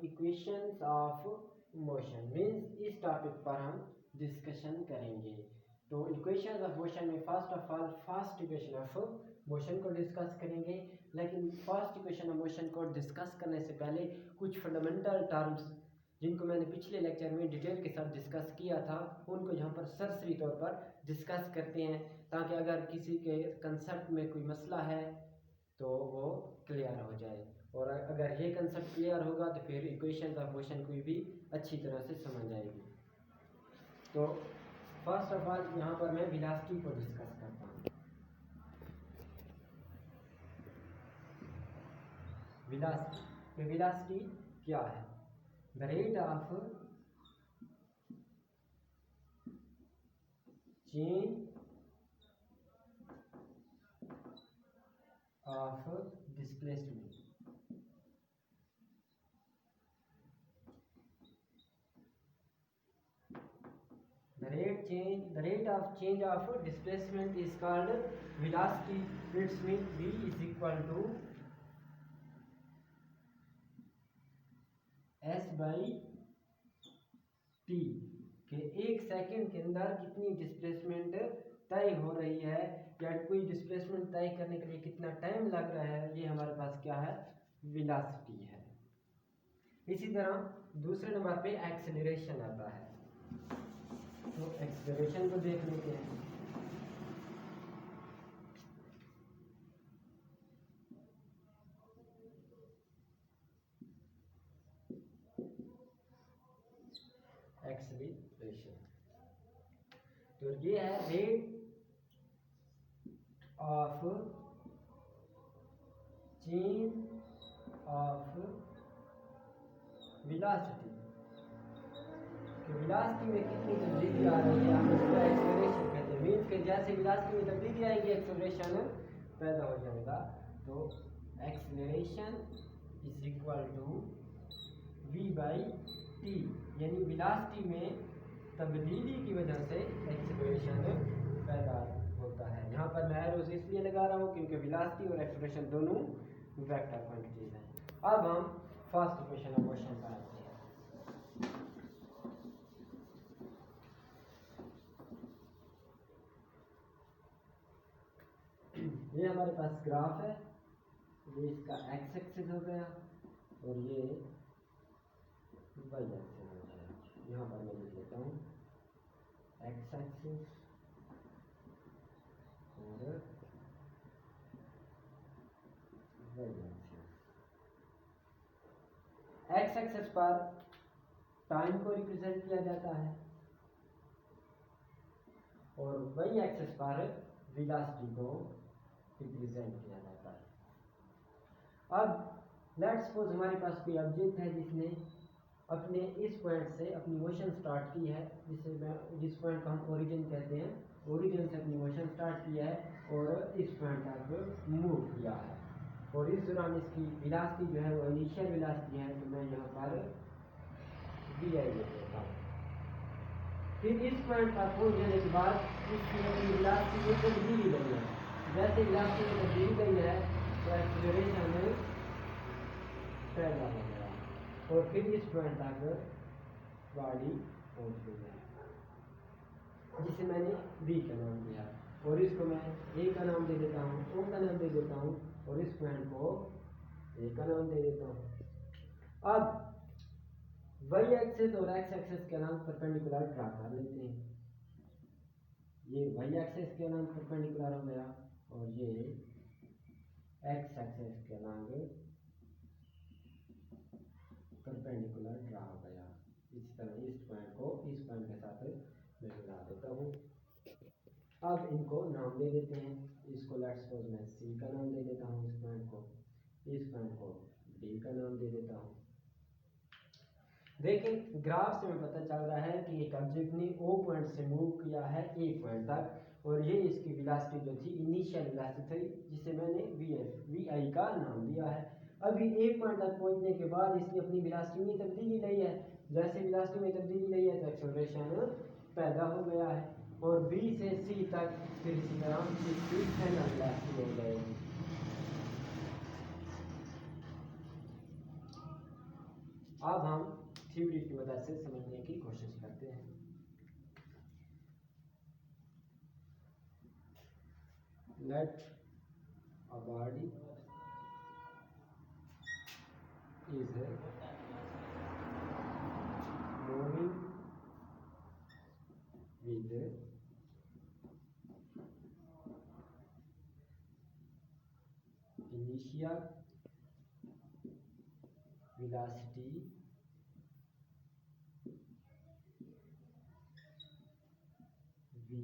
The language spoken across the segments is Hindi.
इक्वेशंस ऑफ मोशन मीन्स इस टॉपिक पर हम डिस्कशन करेंगे। तो इक्वेशंस ऑफ मोशन में first of all first equation of motion को डिस्कस करेंगे। लेकिन फर्स्ट इक्वेशन ऑफ मोशन को डिस्कस करने से पहले कुछ फंडामेंटल टर्म्स जिनको मैंने पिछले लेक्चर में डिटेल के साथ डिस्कस किया था उनको यहाँ पर सरसरी तौर पर डिस्कस करते हैं, ताकि अगर किसी के कंसेप्ट में कोई मसला है तो वो क्लियर हो जाए। और अगर ये कंसेप्ट क्लियर होगा तो फिर इक्वेशंस ऑफ मोशन को भी अच्छी तरह से समझ आएगी। तो फर्स्ट ऑफ ऑल यहाँ पर मैं वेलोसिटी को डिस्कस करता हूँ। वेलोसिटी क्या है? The rate of change of displacement the rate of change of displacement is called velocity. It means v is equal to s by t के एक सेकंड के अंदर कितनी डिस्प्लेसमेंट तय हो रही है या कोई डिस्प्लेसमेंट तय करने के लिए कितना टाइम लग रहा है, ये हमारे पास क्या है? वेलोसिटी है। इसी तरह दूसरे नंबर पे एक्सेलरेशन आता है। तो एक्सेलरेशन को देख लेते हैं। एक्सेलरेशन तो ये है rate of change of velocity. Velocity में कितनी तब्दीली आ रही है, हम इसको एक्सेलरेशन कहते हैं। मीन्स के जैसे वेलोसिटी में तब्दीली आएगी एक्सेलरेशन पैदा हो जाएगा। तो acceleration is equal to v by t, यानी वेलोसिटी में तब्दीली की वजह से एक्सेलरेशन पैदा होता है। यहाँ पर मैं एरोस इसलिए लगा रहा हूँ क्योंकि वेलोसिटी और एक्सेलरेशन दोनों वेक्टर क्वांटिटीज हैं। अब हम फर्स्ट इक्वेशन ऑफ मोशन पर आते हैं। ये हमारे पास ग्राफ है, ये इसका एक्स एक्सिस हो गया और ये वाई एक्सिस हो गया। यहाँ पर मैं लिख लेता हूँ एक्स एक्सिस और वाई एक्सिस। एक्स एक्सिस पर टाइम को रिप्रेजेंट किया जाता है और वाई एक्सिस पर वेलोसिटी को रिप्रेजेंट किया जाता है। अब लेट्स सपोज हमारे पास कोई ऑब्जेक्ट है जिसने अपने इस पॉइंट से अपनी मोशन स्टार्ट की है, जिस पॉइंट को हम ओरिजिन कहते हैं, ओरिजिन से अपनी मोशन स्टार्ट किया है और इस पॉइंट तक मूव किया है। और इस दौरान इसकी वेलोसिटी जो है वो इनिशियल वेलोसिटी है, तो मैं यहाँ पर वी आई लिख देता हूँ। फिर इस पॉइंट पर पहुँचने के बाद इसकी अपनी वेलोसिटी में तब्दीली गई है। जैसे वेलोसिटी में तब्दीली गई है तो एक्सेलरेशन पैदा हो गया और फिर इस पॉइंट तक गाड़ी पहुंच गई है, जिसे मैंने बी का नाम दिया। और इसको मैं ए का नाम दे देता हूँ, ओ का नाम दे देता हूँ और इस पॉइंट को ए का नाम दे देता हूँ। अब वाई एक्सिस और एक्स एक्सिस के नाम परपेंडिकुलर ड्रा कर लेते हैं। ये वाई एक्सिस के नाम परपेंडिकुलर हो गया और ये एक्स एक्सिस के नाम परपेंडिकुलर ड्रा हो गया। इस तरह इस पॉइंट को इस पॉइंट के साथ मैं मिला देता हूँ। अब इनको नाम दे देते हैं। इसको लेट्स सपोज मैं सी का नाम दे देता हूँ, इस पॉइंट को डी का नाम दे देता हूँ। देखिए ग्राफ से हमें पता चल रहा है कि एक ऑब्जेक्ट ने ओ पॉइंट से मूव किया है ए पॉइंट तक और ये इसकी वेलोसिटी जो थी इनिशियल वेलोसिटी थी, जिसे मैंने वी आई का नाम दिया है। अभी ए पॉइंट तक पहुंचने के बाद इसने अपनी वेलोसिटी में तब्दीली लाई है। जैसे वेलोसिटी में तब्दीली लाई है तो एक्सेलरेशन पैदा हो गया है और बी से सी तक फिर इसी तरह इसकी फाइनल वेलोसिटी हो जाएगी। अब हम थ्योरी की मदद से समझने की कोशिश करते हैं। Let a body is moving with initial velocity vi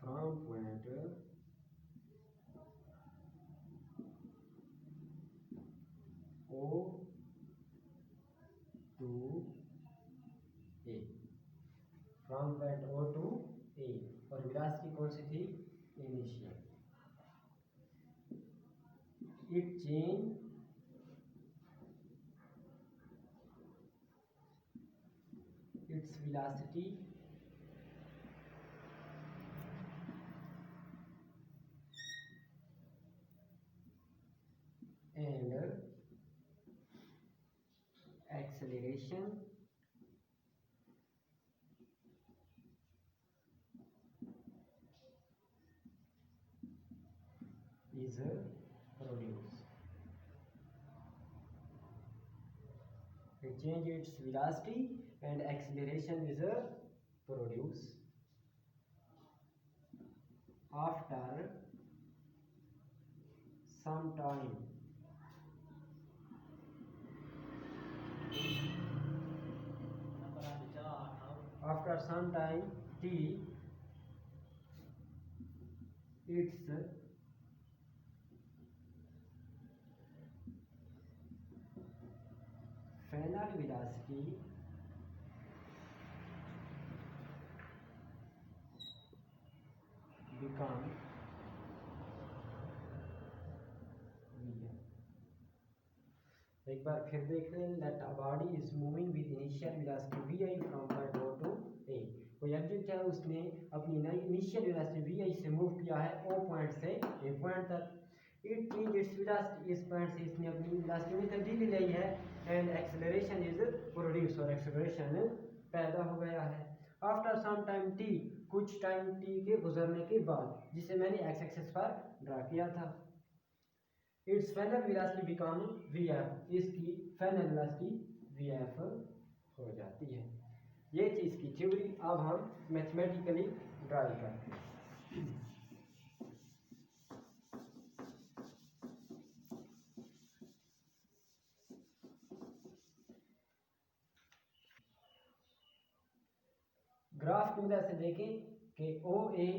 from point O to A, from point O to A, और वेलोसिटी कौन सी थी? Initial. It change its velocity and acceleration is produced. It change its velocity and acceleration is produced after some time. After some time t, its final velocity become एक बार फिर देख लें। Let a body is moving with initial velocity vi from point O to A। कोई ऑब्जेक्ट है, उसने अपनी इनिशियल वेलोसिटी vi से मूव किया है O पॉइंट से A पॉइंट तक। इट चेंज इट्स वेलोसिटी, इस पॉइंट से इसने अपनी वेलोसिटी में तब्दीली लाई है। एंड एक्सेलरेशन इज प्रोड्यूस, और एक्सेलरेशन पैदा हो गया है। आफ्टर सम टाइम t, कुछ टाइम t के गुजरने के बाद, जिसे मैंने एक्स एक्सिस पर ड्रा किया था। It's final velocity become vf, इसकी फाइनल वेलोसिटी vf हो जाती है। ये चीज़ की थ्योरी अब हम मैथमेटिकली ड्राइव करते हैं। ग्राफ की मदद से देखें कि OA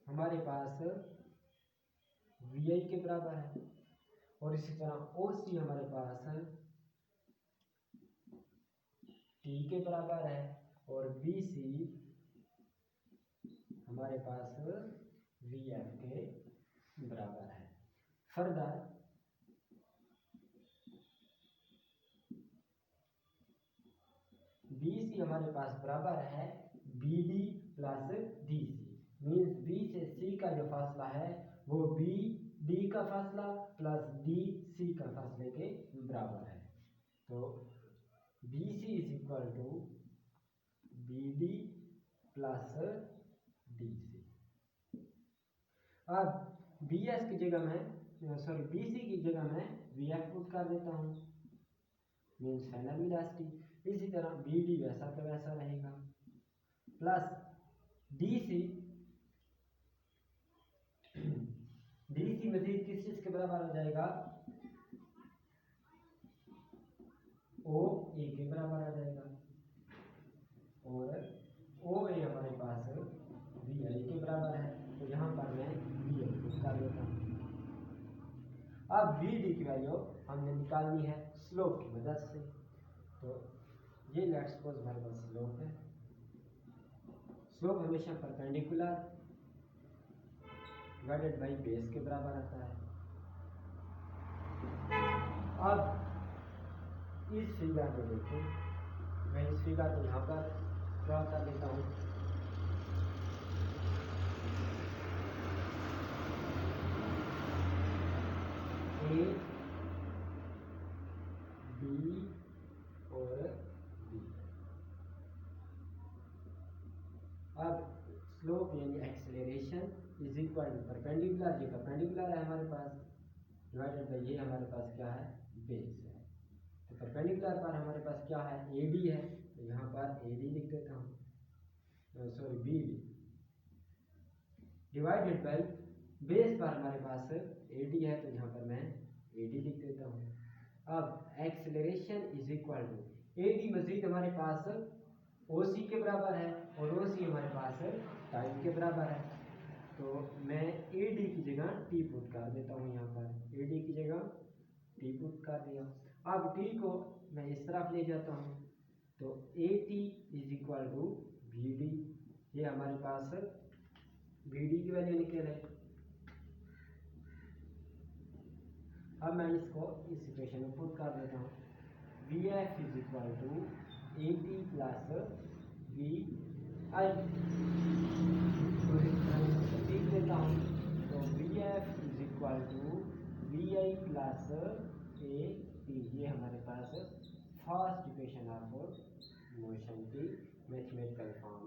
हमारे पास vi के बराबर है, और इसी तरह OC हमारे पास t के बराबर है, और BC हमारे पास vf के बराबर है। फर्दर BC हमारे पास बराबर है BD plus DC, means B से C का जो फासला है वो BD का फासला प्लस DC का फासले के बराबर है। तो BC is equal to BD plus DC। अब BS की जगह में BC की जगह में VF पुट कर देता हूँ, मीन्स फाइनल वेलोसिटी। इसी तरह BD वैसा का वैसा रहेगा, प्लस DC मजीद किस चीज के बराबर हो जाएगा? OA के बराबर आ जाएगा, और OA हमारे पास VI के बराबर है। तो यहाँ पर मैं VI पुट कर देता हूँ। अब VD की वैल्यू हमने निकालनी है स्लोप की मदद से। तो ये लेट्स सपोज हमारे पास स्लोप है। स्लोप हमेशा परपेंडिकुलर डिवाइडेड बाई बेस के बराबर आता है। अब इस फिगर को देखें, मैं इस फिगर को यहाँ पर ड्रॉ कर लेता हूँ। ए बी और बी। अब स्लोप यानी acceleration is equal to perpendicular, ये परपेंडिकुलर है हमारे पास, डिवाइडेड बाई ये हमारे पास क्या है, बेस है। तो परपेंडिकुलर पर हमारे पास क्या है, ए डी है, तो यहाँ पर ए डी लिख देता हूँ, sorry B D, divided by base पर हमारे पास ए डी है, तो यहाँ पर मैं ए डी लिख देता हूँ। अब acceleration is equal to A D मजीद हमारे पास ओ सी के बराबर है और ओ सी हमारे पास टाइम के बराबर है, तो मैं ए डी की जगह टी पुट कर देता हूँ, यहाँ पर ए डी की जगह टी पुट कर दिया। अब टी को मैं इस तरफ ले जाता हूँ, तो A T is equal to V D, ये हमारे पास वी डी की वैल्यू निकल है। अब मैं इसको इस इक्वेशन में पुट कर देता हूँ, V F is equal to A T plus V I, तो लिख देता हूँ, तो V F is equal to V I plus A T, ये हमारे पास फर्स्ट इक्वेशन ऑफ मोशन की मैथमेटिकल फॉर्म